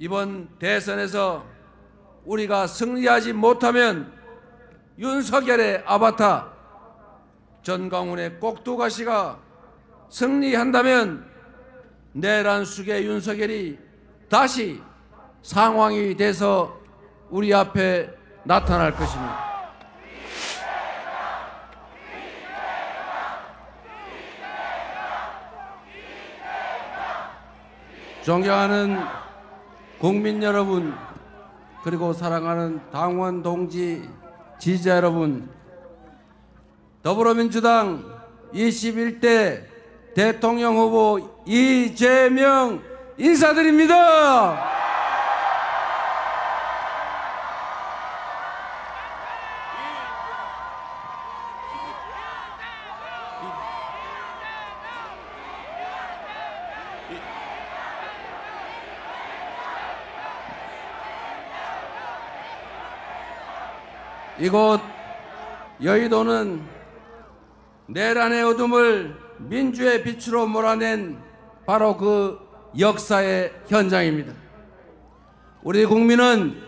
이번 대선에서 우리가 승리하지 못하면 윤석열의 아바타 전광훈의 꼭두가시가 승리한다면 내란 숙의 윤석열이 다시 상황이 돼서 우리 앞에 나타날 것입니다. 존경하는 국민 여러분, 그리고 사랑하는 당원 동지 지지자 여러분, 더불어민주당 21대 대통령 후보 이재명 인사드립니다. 이곳 여의도는 내란의 어둠을 민주의 빛으로 몰아낸 바로 그 역사의 현장입니다. 우리 국민은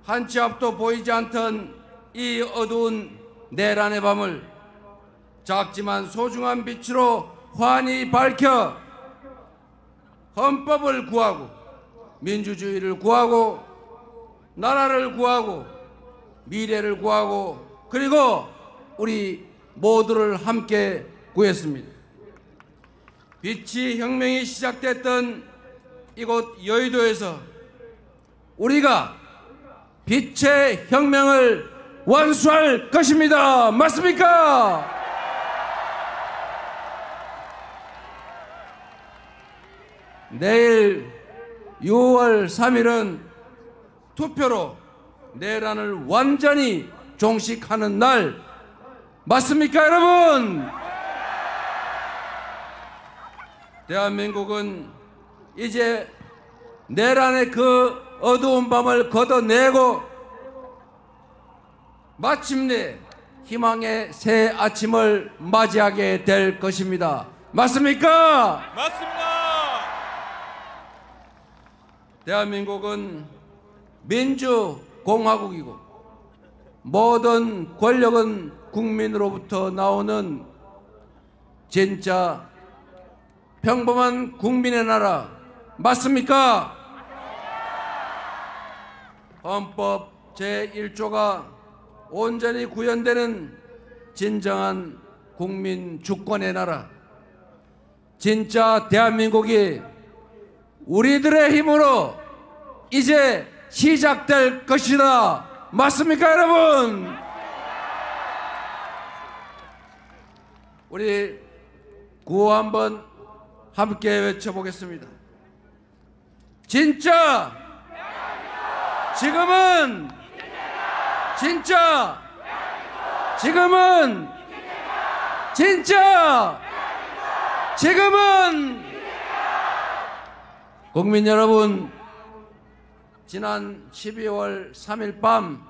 한 치 앞도 보이지 않던 이 어두운 내란의 밤을 작지만 소중한 빛으로 환히 밝혀 헌법을 구하고 민주주의를 구하고 나라를 구하고 미래를 구하고 그리고 우리 모두를 함께 구했습니다. 빛의 혁명이 시작됐던 이곳 여의도에서 우리가 빛의 혁명을 완수할 것입니다. 맞습니까? 내일 6월 3일은 투표로 내란을 완전히 종식하는 날 맞습니까, 여러분? 대한민국은 이제 내란의 그 어두운 밤을 걷어내고 마침내 희망의 새 아침을 맞이하게 될 것입니다. 맞습니까? 맞습니다. 대한민국은 민주공화국이고 모든 권력은 국민으로부터 나오는 진짜 평범한 국민의 나라 맞습니까? 헌법 제1조가 온전히 구현되는 진정한 국민 주권의 나라, 진짜 대한민국이 우리들의 힘으로 이제 시작될 것이다. 맞습니까, 여러분? 우리 구호 한번 함께 외쳐보겠습니다. 진짜 지금은 진짜 지금은 진짜 지금은 국민 여러분, 지난 12월 3일 밤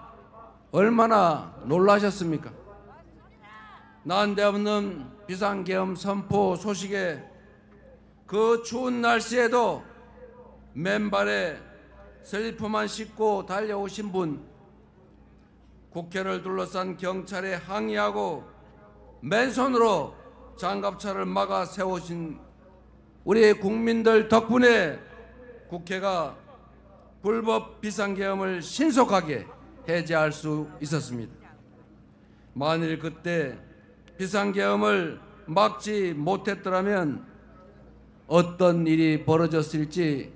얼마나 놀라셨습니까? 난데없는 비상계엄 선포 소식에 그 추운 날씨에도 맨발에 슬리퍼만 신고 달려오신 분, 국회를 둘러싼 경찰에 항의하고 맨손으로 장갑차를 막아 세우신 우리 국민들 덕분에 국회가 불법 비상계엄을 신속하게 해제할 수 있었습니다. 만일 그때 비상계엄을 막지 못했더라면 어떤 일이 벌어졌을지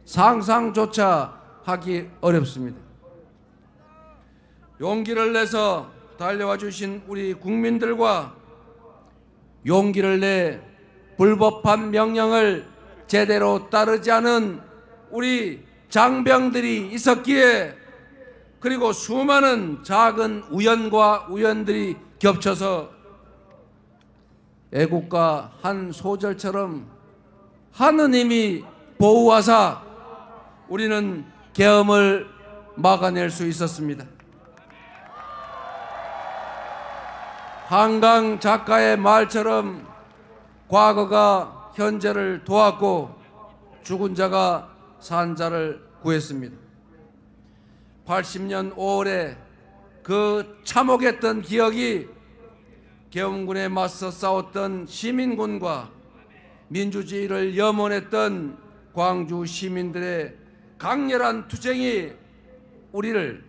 상상조차 하기 어렵습니다. 용기를 내서 달려와 주신 우리 국민들과 용기를 내 불법한 명령을 제대로 따르지 않은 우리 장병들이 있었기에, 그리고 수많은 작은 우연과 우연들이 겹쳐서 애국가 한 소절처럼 하느님이 보호하사 우리는 계엄을 막아낼 수 있었습니다. 한강 작가의 말처럼 과거가 현재를 도왔고 죽은 자가 산 자를 구했습니다. 80년 5월에 그 참혹했던 기억이 계엄군에 맞서 싸웠던 시민군과 민주주의를 염원했던 광주 시민들의 강렬한 투쟁이 우리를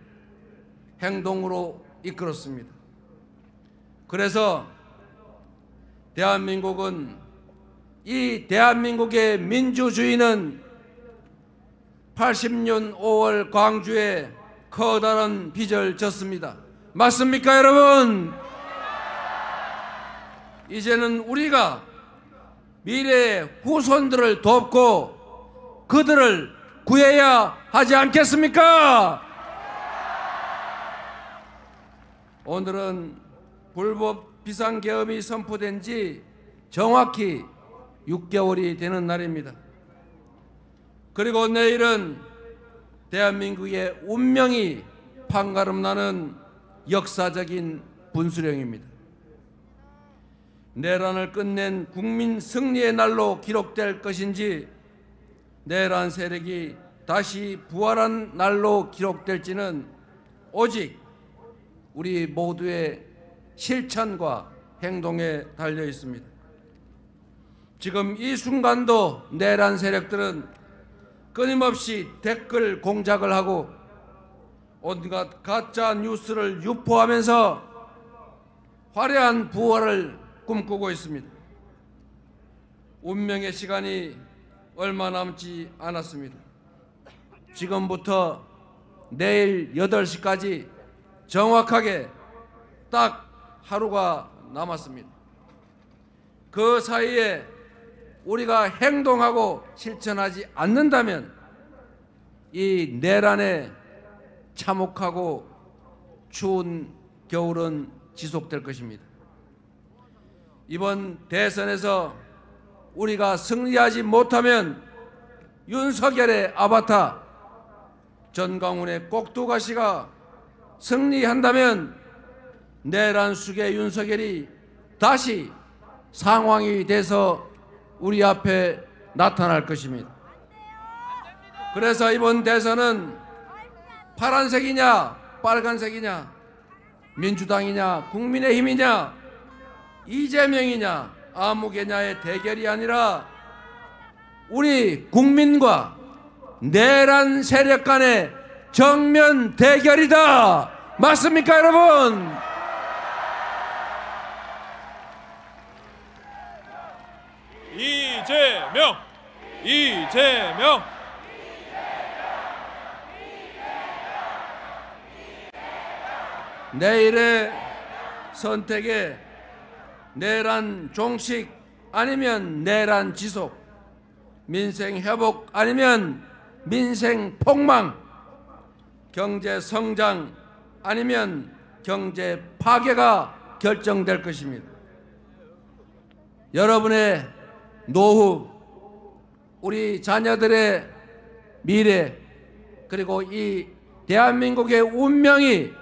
행동으로 이끌었습니다. 그래서 이 대한민국의 민주주의는 80년 5월 광주에 커다란 빚을 졌습니다. 맞습니까, 여러분? 이제는 우리가 미래의 후손들을 돕고 그들을 구해야 하지 않겠습니까? 오늘은 불법 비상계엄이 선포된 지 정확히 6개월이 되는 날입니다. 그리고 내일은 대한민국의 운명이 판가름나는 역사적인 분수령입니다. 내란을 끝낸 국민 승리의 날로 기록될 것인지 내란 세력이 다시 부활한 날로 기록될지는 오직 우리 모두의 실천과 행동에 달려 있습니다. 지금 이 순간도 내란 세력들은 끊임없이 댓글 공작을 하고 온갖 가짜 뉴스를 유포하면서 화려한 부활을 꿈꾸고 있습니다. 운명의 시간이 얼마 남지 않았습니다. 지금부터 내일 8시까지 정확하게 딱 하루가 남았습니다. 그 사이에 우리가 행동하고 실천하지 않는다면 이 내란의 참혹하고 추운 겨울은 지속될 것입니다. 이번 대선에서 우리가 승리하지 못하면 윤석열의 아바타 전광훈의 꼭두가시가 승리한다면 내란 숙의 윤석열이 다시 상황이 돼서 우리 앞에 나타날 것입니다. 그래서 이번 대선은 파란색이냐 빨간색이냐 민주당이냐 국민의힘이냐 이재명이냐 아무개냐의 대결이 아니라 우리 국민과 내란 세력 간의 정면 대결이다. 맞습니까, 여러분? 이재명 내일의 선택에 내란 종식 아니면 내란 지속, 민생 회복 아니면 민생 폭망, 경제 성장 아니면 경제 파괴가 결정될 것입니다. 여러분의 노후, 우리 자녀들의 미래, 그리고 이 대한민국의 운명이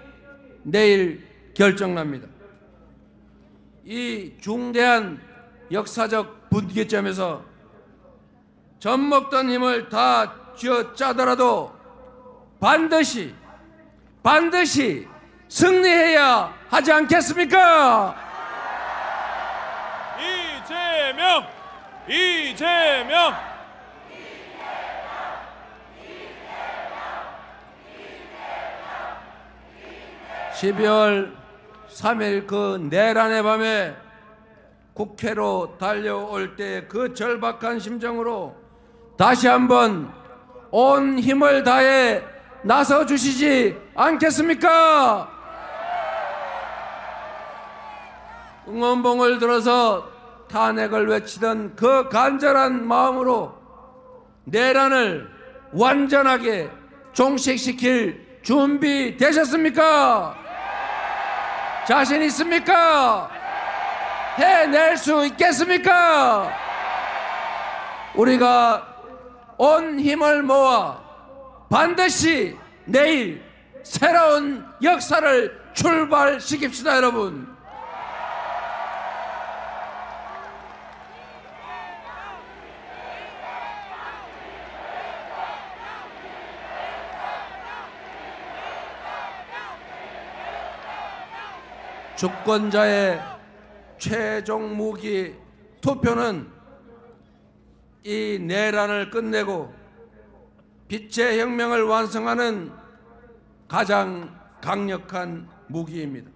내일 결정납니다. 이 중대한 역사적 분기점에서 젖먹던 힘을 다 쥐어짜더라도 반드시 승리해야 하지 않겠습니까? 이재명 12월 3일 그 내란의 밤에 국회로 달려올 때 그 절박한 심정으로 다시 한번 온 힘을 다해 나서 주시지 않겠습니까? 응원봉을 들어서 탄핵을 외치던 그 간절한 마음으로 내란을 완전하게 종식시킬 준비 되셨습니까? 자신 있습니까? 해낼 수 있겠습니까? 우리가 온 힘을 모아 반드시 내일 새로운 역사를 출발시킵시다, 여러분. 주권자의 최종 무기 투표는 이 내란을 끝내고 빛의 혁명을 완성하는 가장 강력한 무기입니다.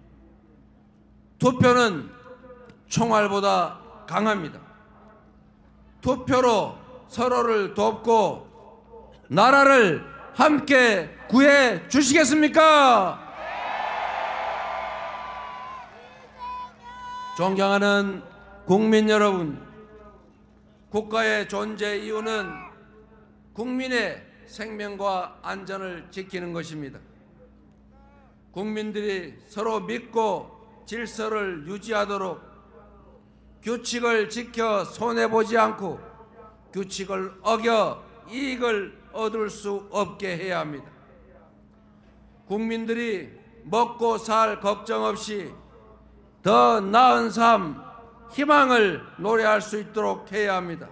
투표는 총알보다 강합니다. 투표로 서로를 돕고 나라를 함께 구해 주시겠습니까? 존경하는 국민 여러분, 국가의 존재 이유는 국민의 생명과 안전을 지키는 것입니다. 국민들이 서로 믿고 질서를 유지하도록 규칙을 지켜 손해보지 않고 규칙을 어겨 이익을 얻을 수 없게 해야 합니다. 국민들이 먹고 살 걱정 없이 더 나은 삶, 희망을 노래할 수 있도록 해야 합니다.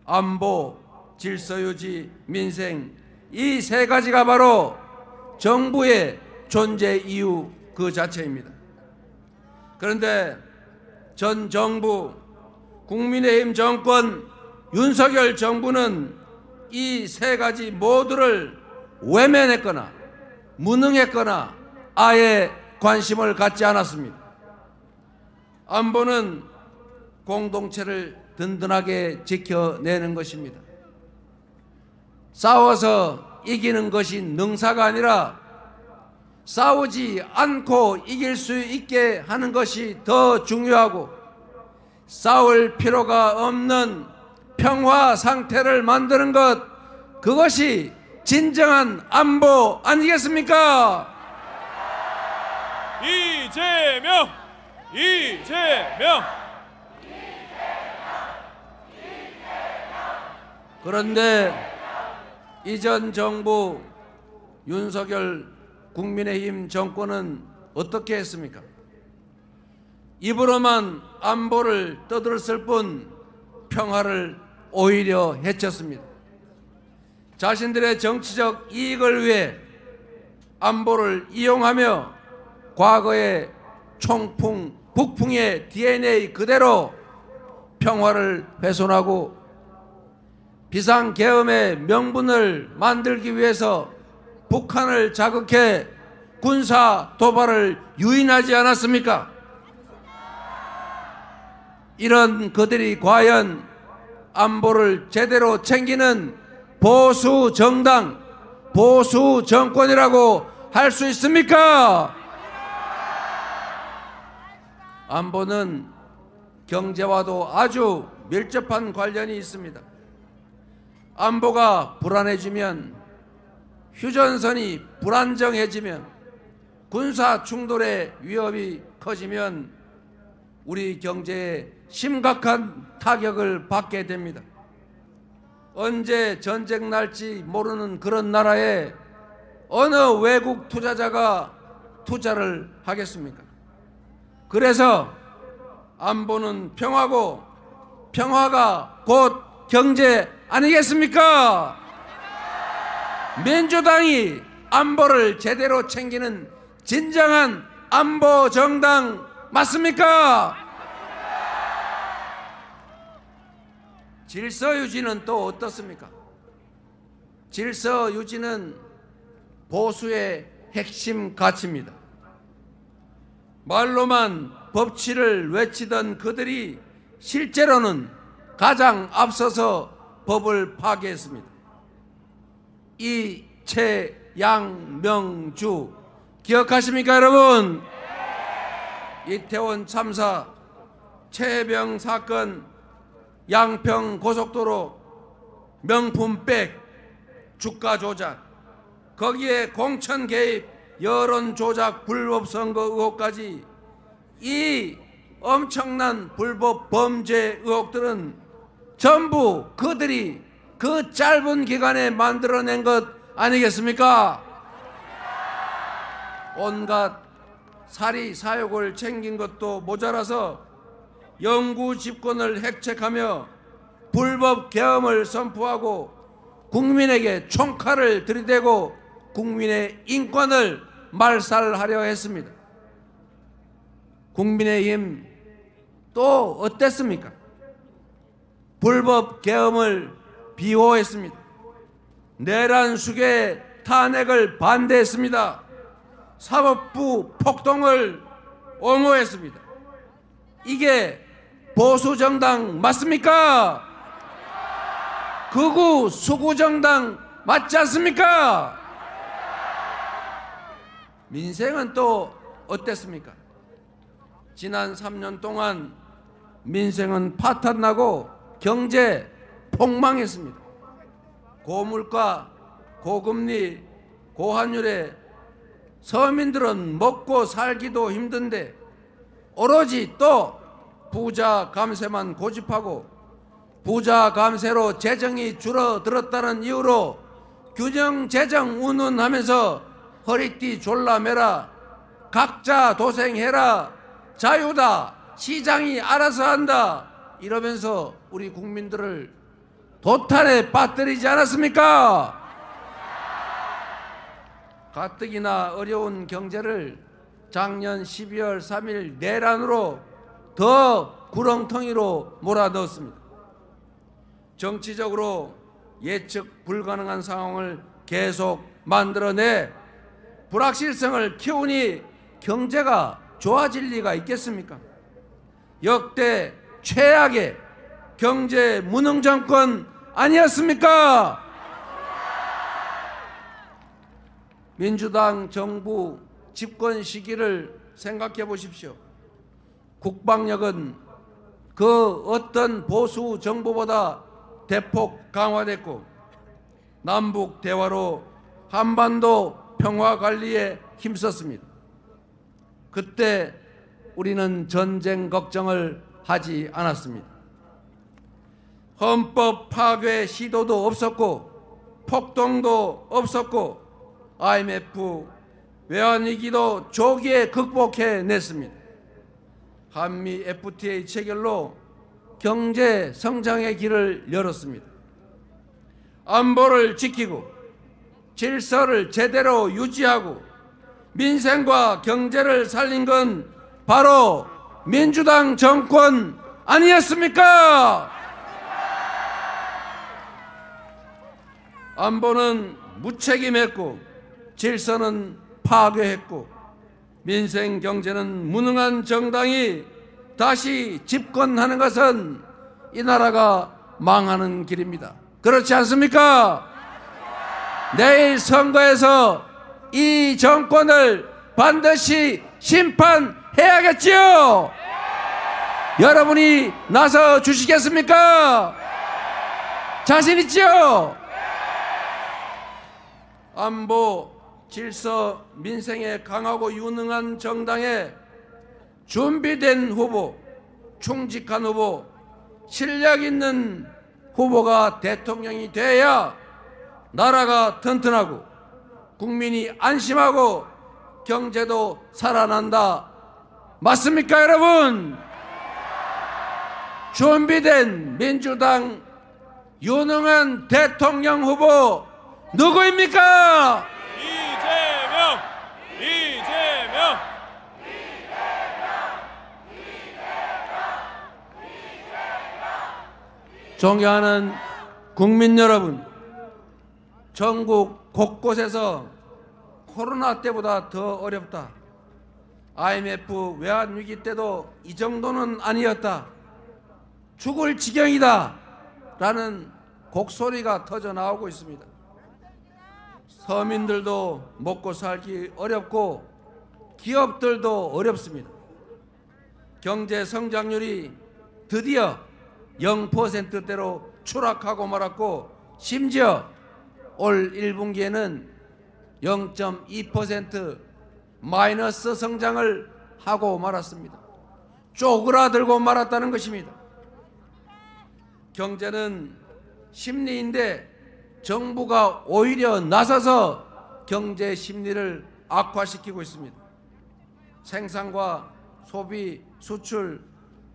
안보, 질서유지, 민생, 이 세 가지가 바로 정부의 존재 이유 그 자체입니다. 그런데 전 정부, 국민의힘 정권, 윤석열 정부는 이 세 가지 모두를 외면했거나 무능했거나 아예 관심을 갖지 않았습니다. 안보는 공동체를 든든하게 지켜내는 것입니다. 싸워서 이기는 것이 능사가 아니라 싸우지 않고 이길 수 있게 하는 것이 더 중요하고 싸울 필요가 없는 평화 상태를 만드는 것, 그것이 진정한 안보 아니겠습니까? 이재명! 이재명! 그런데 이전 정부 윤석열 국민의힘 정권은 어떻게 했습니까? 입으로만 안보를 떠들었을 뿐 평화를 오히려 해쳤습니다. 자신들의 정치적 이익을 위해 안보를 이용하며 과거의 총풍, 북풍의 DNA 그대로 평화를 훼손하고 비상계엄의 명분을 만들기 위해서 북한을 자극해 군사 도발을 유인하지 않았습니까? 이런 그들이 과연 안보를 제대로 챙기는 보수 정당, 보수 정권이라고 할 수 있습니까? 안보는 경제와도 아주 밀접한 관련이 있습니다. 안보가 불안해지면, 휴전선이 불안정해지면, 군사 충돌의 위협이 커지면 우리 경제에 심각한 타격을 받게 됩니다. 언제 전쟁 날지 모르는 그런 나라에 어느 외국 투자자가 투자를 하겠습니까? 그래서 안보는 평화고 평화가 곧 경제 아니겠습니까? 민주당이 안보를 제대로 챙기는 진정한 안보 정당 맞습니까? 질서 유지는 또 어떻습니까? 질서 유지는 보수의 핵심 가치입니다. 말로만 법치를 외치던 그들이 실제로는 가장 앞서서 법을 파괴했습니다. 이채양명주 기억하십니까, 여러분? 이태원 참사, 최해병 사건, 양평 고속도로 명품백, 주가 조작, 거기에 공천 개입, 여론 조작, 불법 선거 의혹까지, 이 엄청난 불법 범죄 의혹들은 전부 그들이 그 짧은 기간에 만들어낸 것 아니겠습니까? 온갖 사리 사욕을 챙긴 것도 모자라서 영구 집권을 획책하며 불법 계엄을 선포하고 국민에게 총칼을 들이대고 국민의 인권을 말살하려 했습니다. 국민의힘 또 어땠습니까? 불법 계엄을 비호했습니다. 내란 수괴 탄핵을 반대했습니다. 사법부 폭동을 옹호했습니다. 이게 보수정당 맞습니까? 극우 수구정당 맞지 않습니까? 민생은 또 어땠습니까? 지난 3년 동안 민생은 파탄나고 경제 폭망했습니다. 고물가, 고금리, 고환율에 서민들은 먹고 살기도 힘든데 오로지 또 부자 감세만 고집하고 부자 감세로 재정이 줄어들었다는 이유로 균형 재정 운운하면서 허리띠 졸라매라, 각자 도생해라, 자유다, 시장이 알아서 한다 이러면서 우리 국민들을 도탄에 빠뜨리지 않았습니까? 가뜩이나 어려운 경제를 작년 12월 3일 내란으로 더 구렁텅이로 몰아넣었습니다. 정치적으로 예측 불가능한 상황을 계속 만들어내 불확실성을 키우니 경제가 좋아질 리가 있겠습니까? 역대 최악의 경제 무능 정권 아니었습니까? 민주당 정부 집권 시기를 생각해 보십시오. 국방력은 그 어떤 보수 정부보다 대폭 강화됐고 남북 대화로 한반도 평화 관리에 힘썼습니다. 그때 우리는 전쟁 걱정을 하지 않았습니다. 헌법 파괴 시도도 없었고 폭동도 없었고 IMF 외환위기도 조기에 극복해냈습니다. 한미 FTA 체결로 경제 성장의 길을 열었습니다. 안보를 지키고 질서를 제대로 유지하고 민생과 경제를 살린 건 바로 민주당 정권 아니었습니까? 안보는 무책임했고 질서는 파괴했고 민생 경제는 무능한 정당이 다시 집권하는 것은 이 나라가 망하는 길입니다. 그렇지 않습니까? 내일 선거에서 이 정권을 반드시 심판해야겠지요. 여러분이 나서 주시겠습니까? 자신 있지요? 안보, 질서, 민생에 강하고 유능한 정당에 준비된 후보, 충직한 후보, 실력 있는 후보가 대통령이 돼야 나라가 튼튼하고 국민이 안심하고 경제도 살아난다. 맞습니까, 여러분? 준비된 민주당 유능한 대통령 후보 누구입니까? 이재명! 이재명! 존경하는 국민 여러분, 전국 곳곳에서 코로나 때보다 더 어렵다. IMF 외환위기 때도 이 정도는 아니었다. 죽을 지경이다. 라는 곡소리가 터져 나오고 있습니다. 서민들도 먹고 살기 어렵고 기업들도 어렵습니다. 경제 성장률이 드디어 0%대로 추락하고 말았고 심지어 올 1분기에는 0.2% 마이너스 성장을 하고 말았습니다. 쪼그라들고 말았다는 것입니다. 경제는 심리인데 정부가 오히려 나서서 경제 심리를 악화시키고 있습니다. 생산과 소비, 수출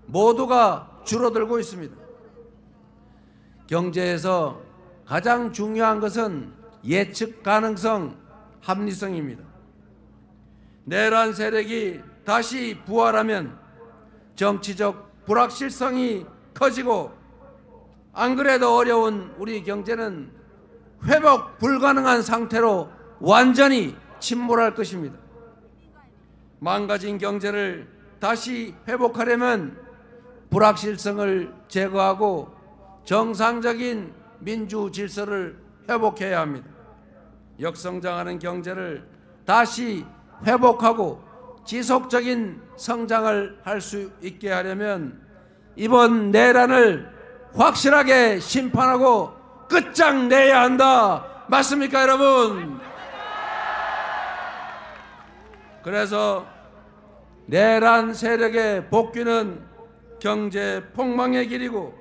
모두가 줄어들고 있습니다. 경제에서 가장 중요한 것은 예측 가능성, 합리성입니다. 내란 세력이 다시 부활하면 정치적 불확실성이 커지고 안 그래도 어려운 우리 경제는 회복 불가능한 상태로 완전히 침몰할 것입니다. 망가진 경제를 다시 회복하려면 불확실성을 제거하고 정상적인 민주 질서를 회복해야 합니다. 역성장하는 경제를 다시 회복하고 지속적인 성장을 할 수 있게 하려면 이번 내란을 확실하게 심판하고 끝장내야 한다. 맞습니까, 여러분? 그래서 내란 세력의 복귀는 경제 폭망의 길이고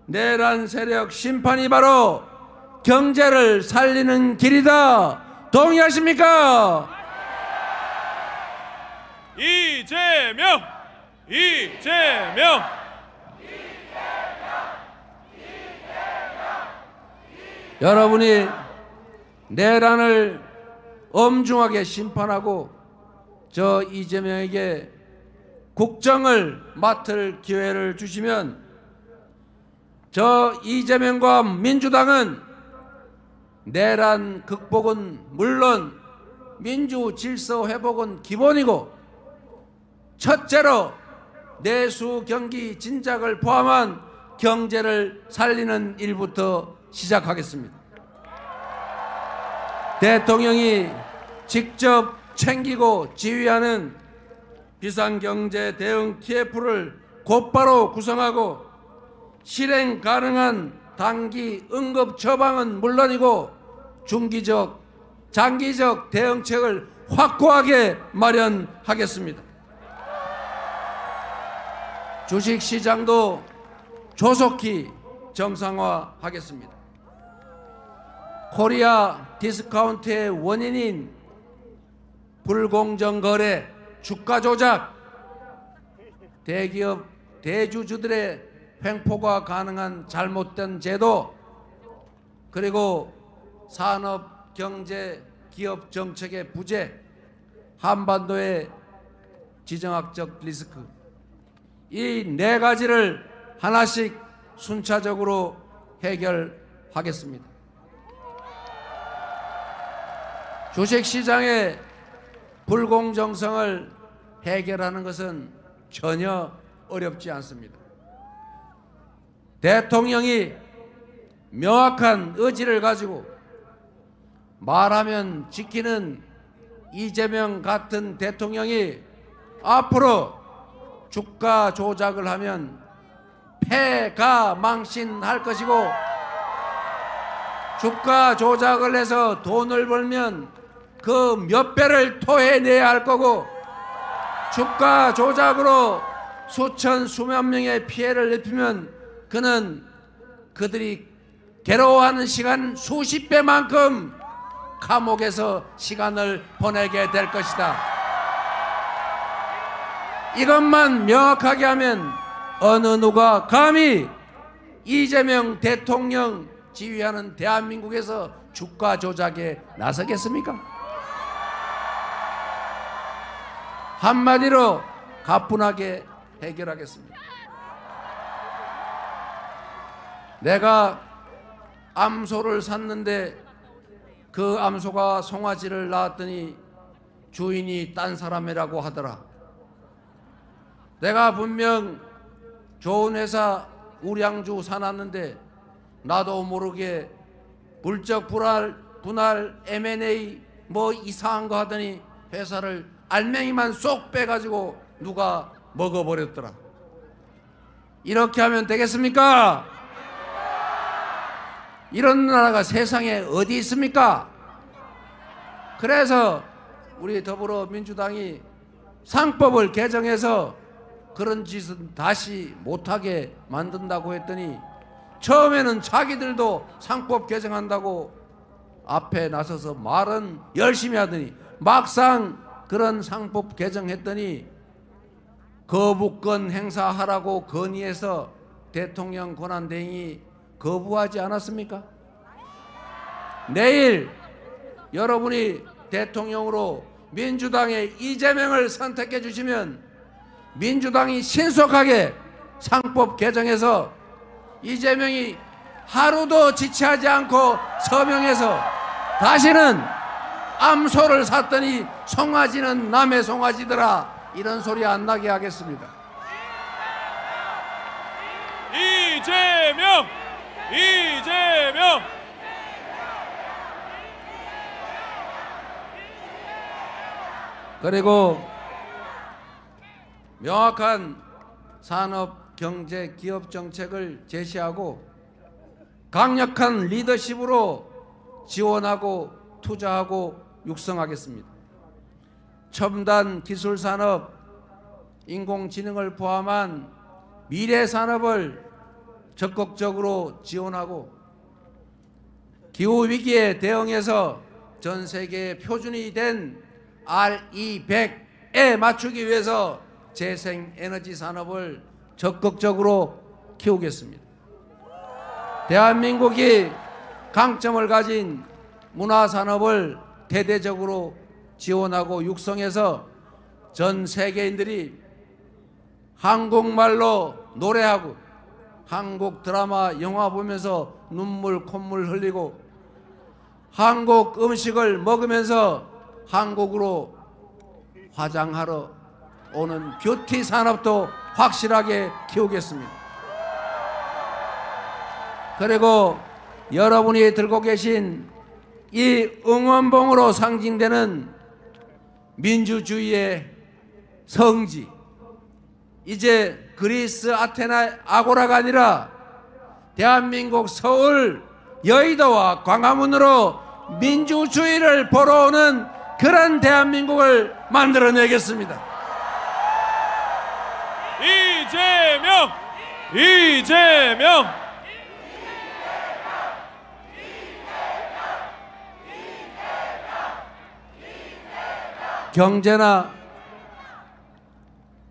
내란 세력 심판이 바로 경제를 살리는 길이다. 동의하십니까? 이재명! 이재명! 여러분이 내란을 엄중하게 심판하고 저 이재명에게 국정을 맡을 기회를 주시면 저 이재명과 민주당은 내란 극복은 물론 민주 질서 회복은 기본이고 첫째로 내수 경기 진작을 포함한 경제를 살리는 일부터 시작하겠습니다. 대통령이 직접 챙기고 지휘하는 비상경제 대응 TF를 곧바로 구성하고 실행 가능한 단기 응급 처방은 물론이고 중기적, 장기적 대응책을 확고하게 마련하겠습니다. 주식시장도 조속히 정상화하겠습니다. 코리아 디스카운트의 원인인 불공정 거래, 주가 조작, 대기업, 대주주들의 횡포가 가능한 잘못된 제도, 그리고 산업, 경제, 기업 정책의 부재, 한반도의 지정학적 리스크, 이 네 가지를 하나씩 순차적으로 해결하겠습니다. 주식시장의 불공정성을 해결하는 것은 전혀 어렵지 않습니다. 대통령이 명확한 의지를 가지고 말하면 지키는 이재명 같은 대통령이 앞으로 주가 조작을 하면 패가 망신할 것이고 주가 조작을 해서 돈을 벌면 그 몇 배를 토해내야 할 거고 주가 조작으로 수천 수만 명의 피해를 입히면 그는 그들이 괴로워하는 시간 수십 배만큼 감옥에서 시간을 보내게 될 것이다. 이것만 명확하게 하면 어느 누가 감히 이재명 대통령 지휘하는 대한민국에서 주가 조작에 나서겠습니까? 한마디로 가뿐하게 해결하겠습니다. 내가 암소를 샀는데 그 암소가 송아지를 낳았더니 주인이 딴 사람이라고 하더라. 내가 분명 좋은 회사 우량주 사놨는데 나도 모르게 물적 분할 M&A 뭐 이상한 거 하더니 회사를 알맹이만 쏙 빼가지고 누가 먹어버렸더라. 이렇게 하면 되겠습니까? 이런 나라가 세상에 어디 있습니까? 그래서 우리 더불어민주당이 상법을 개정해서 그런 짓은 다시 못하게 만든다고 했더니 처음에는 자기들도 상법 개정한다고 앞에 나서서 말은 열심히 하더니 막상 그런 상법 개정했더니 거부권 행사하라고 건의해서 대통령 권한대행이 거부하지 않았습니까? 내일 여러분이 대통령으로 민주당의 이재명을 선택해 주시면 민주당이 신속하게 상법 개정해서 이재명이 하루도 지체하지 않고 서명해서 다시는 암소를 샀더니 송아지는 남의 송아지더라 이런 소리 안 나게 하겠습니다. 이재명! 이재명! 그리고 명확한 산업, 경제, 기업 정책을 제시하고 강력한 리더십으로 지원하고 투자하고 육성하겠습니다. 첨단 기술 산업, 인공지능을 포함한 미래 산업을 적극적으로 지원하고 기후 위기에 대응해서 전 세계의 표준이 된 RE100에 맞추기 위해서 재생에너지 산업을 적극적으로 키우겠습니다. 대한민국이 강점을 가진 문화산업을 대대적으로 지원하고 육성해서 전 세계인들이 한국말로 노래하고 한국 드라마, 영화 보면서 눈물, 콧물 흘리고 한국 음식을 먹으면서 한국으로 화장하러 오는 뷰티 산업도 확실하게 키우겠습니다. 그리고 여러분이 들고 계신 이 응원봉으로 상징되는 민주주의의 성지, 이제 그리스 아테네 아고라가 아니라 대한민국 서울 여의도와 광화문으로 민주주의를 보러 오는 그런 대한민국을 만들어내겠습니다. 이재명! 이재명! 경제나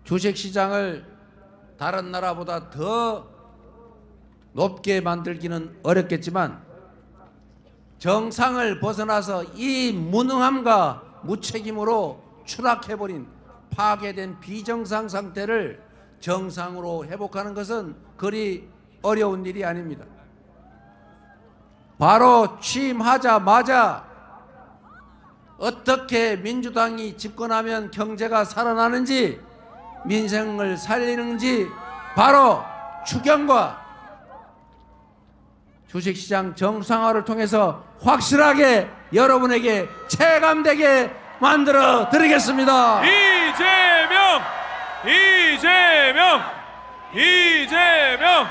주식시장을 다른 나라보다 더 높게 만들기는 어렵겠지만 정상을 벗어나서 이 무능함과 무책임으로 추락해버린 파괴된 비정상 상태를 정상으로 회복하는 것은 그리 어려운 일이 아닙니다. 바로 취임하자마자 어떻게 민주당이 집권하면 경제가 살아나는지 민생을 살리는지 바로 추경과 주식시장 정상화를 통해서 확실하게 여러분에게 체감되게 만들어 드리겠습니다. 이재명! 이재명! 이재명!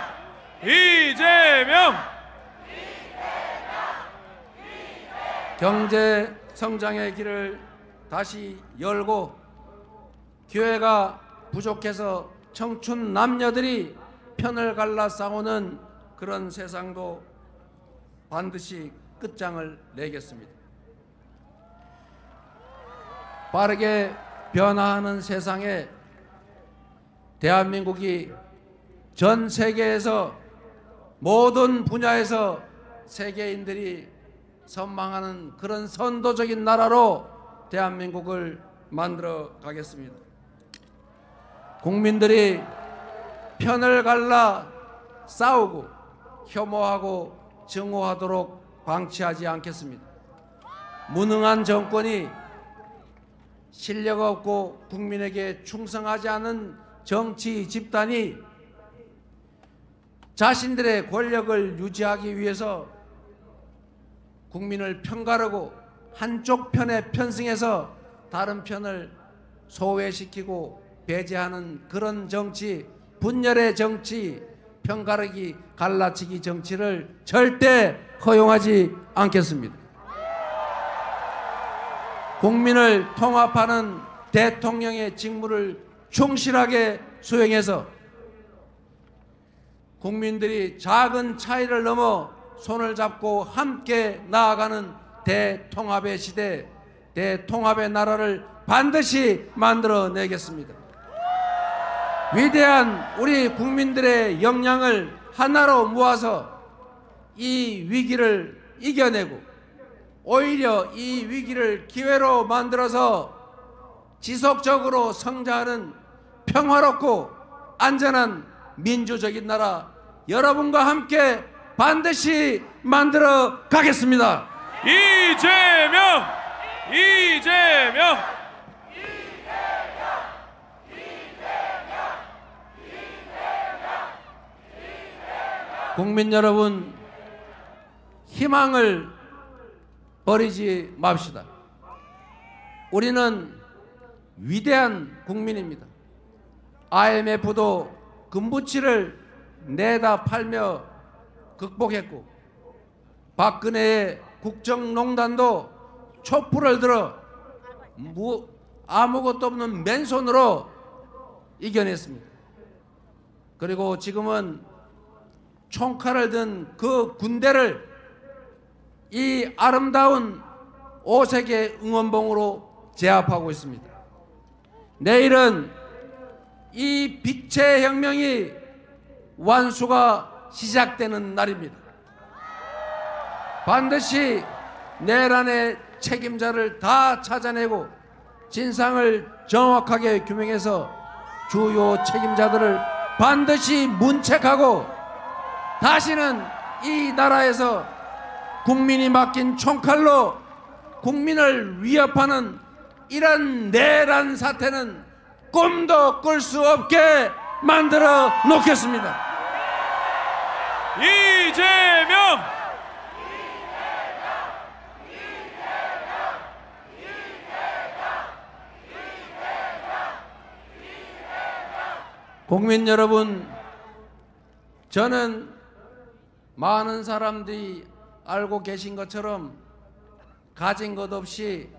이재명! 경제 성장의 길을 다시 열고 기회가 부족해서 청춘 남녀들이 편을 갈라 싸우는 그런 세상도 반드시 끝장을 내겠습니다. 빠르게 변화하는 세상에 대한민국이 전 세계에서 모든 분야에서 세계인들이 선망하는 그런 선도적인 나라로 대한민국을 만들어 가겠습니다. 국민들이 편을 갈라 싸우고 혐오하고 증오하도록 방치하지 않겠습니다. 무능한 정권이 실력 없고 국민에게 충성하지 않은 정치 집단이 자신들의 권력을 유지하기 위해서 국민을 편가르고 한쪽 편에 편승해서 다른 편을 소외시키고 배제하는 그런 정치, 분열의 정치, 편가르기, 갈라치기 정치를 절대 허용하지 않겠습니다. 국민을 통합하는 대통령의 직무를 충실하게 수행해서 국민들이 작은 차이를 넘어 손을 잡고 함께 나아가는 대통합의 시대, 대통합의 나라를 반드시 만들어내겠습니다. 위대한 우리 국민들의 역량을 하나로 모아서 이 위기를 이겨내고 오히려 이 위기를 기회로 만들어서 지속적으로 성장하는 평화롭고 안전한 민주적인 나라 여러분과 함께 반드시 만들어 가겠습니다. 이재명! 이재명! 국민 여러분, 희망을 버리지 맙시다. 우리는 위대한 국민입니다. IMF도 금부치를 내다 팔며 극복했고, 박근혜의 국정농단도 촛불을 들어 아무것도 없는 맨손으로 이겨냈습니다. 그리고 지금은 총칼을 든 그 군대를 이 아름다운 5세계 응원봉으로 제압하고 있습니다. 내일은 이 빛의 혁명이 완수가 시작되는 날입니다. 반드시 내란의 책임자를 다 찾아내고 진상을 정확하게 규명해서 주요 책임자들을 반드시 문책하고 다시는 이 나라에서 국민이 맡긴 총칼로 국민을 위협하는 이런 내란 사태는 꿈도 꿀 수 없게 만들어 놓겠습니다. 이재명! 국민 여러분, 저는 많은 사람들이 알고 계신 것처럼 가진 것 없이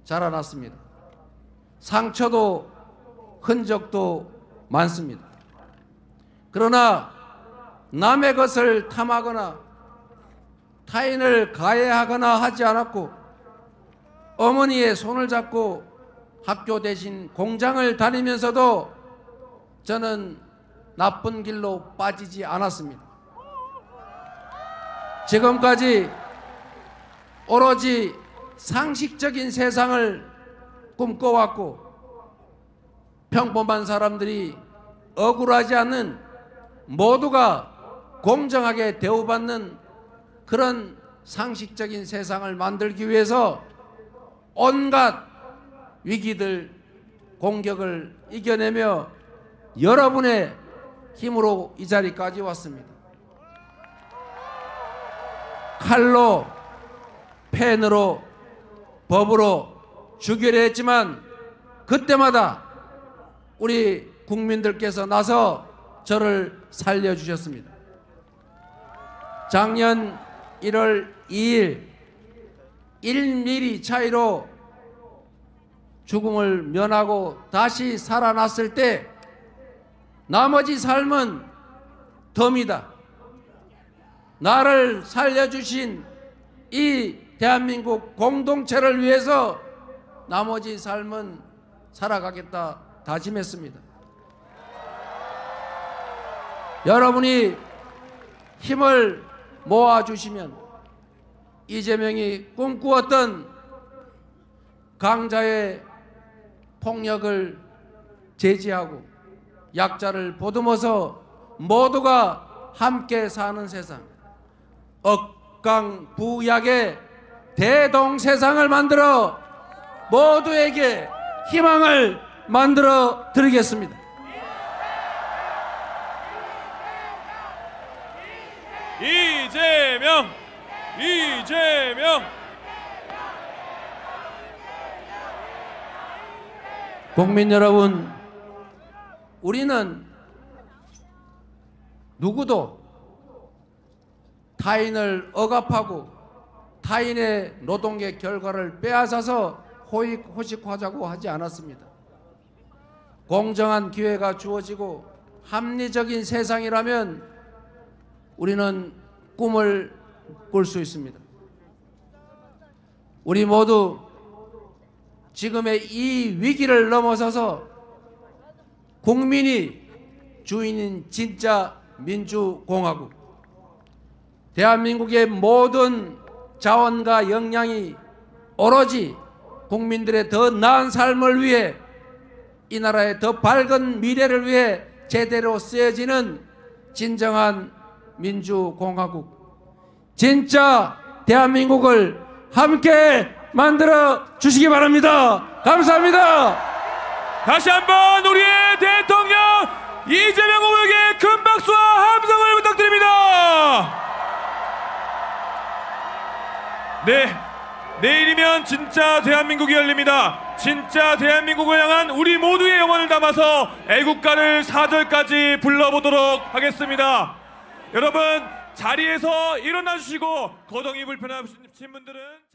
자라났습니다. 상처도 흔적도 많습니다. 그러나 남의 것을 탐하거나 타인을 가해하거나 하지 않았고, 어머니의 손을 잡고 학교 대신 공장을 다니면서도 저는 나쁜 길로 빠지지 않았습니다. 지금까지 오로지 상식적인 세상을 꿈꿔왔고, 평범한 사람들이 억울하지 않는, 모두가 공정하게 대우받는 그런 상식적인 세상을 만들기 위해서 온갖 위기들, 공격을 이겨내며 여러분의 힘으로 이 자리까지 왔습니다. 칼로, 펜으로, 법으로 죽이려 했지만 그때마다 우리 국민들께서 나서 저를 살려주셨습니다. 작년 1월 2일 1mm 차이로 죽음을 면하고 다시 살아났을 때 나머지 삶은 덤이다. 나를 살려주신 이 대한민국 공동체를 위해서 나머지 삶은 살아가겠다 다짐했습니다. 여러분이 힘을 모아주시면 이재명이 꿈꾸었던 강자의 폭력을 제지하고 약자를 보듬어서 모두가 함께 사는 세상, 억강부약의 대동세상을 만들어 모두에게 희망을 만들어 드리겠습니다. 이재명! 이재명! 국민 여러분, 우리는 누구도 타인을 억압하고 타인의 노동의 결과를 빼앗아서 호식하자고 하지 않았습니다. 공정한 기회가 주어지고 합리적인 세상이라면 우리는 꿈을 꿀 수 있습니다. 우리 모두 지금의 이 위기를 넘어서서 국민이 주인인 진짜 민주공화국, 대한민국의 모든 자원과 역량이 오로지 국민들의 더 나은 삶을 위해 이 나라의 더 밝은 미래를 위해 제대로 쓰여지는 진정한 민주공화국, 진짜 대한민국을 함께 만들어 주시기 바랍니다. 감사합니다. 다시 한번 우리의 대통령 이재명 후보에게 큰 박수와 함성을 부탁드립니다. 네, 내일이면 진짜 대한민국이 열립니다. 진짜 대한민국을 향한 우리 모두의 영혼을 담아서 애국가를 4절까지 불러보도록 하겠습니다. 여러분 자리에서 일어나 주시고 거동이 불편하신 분들은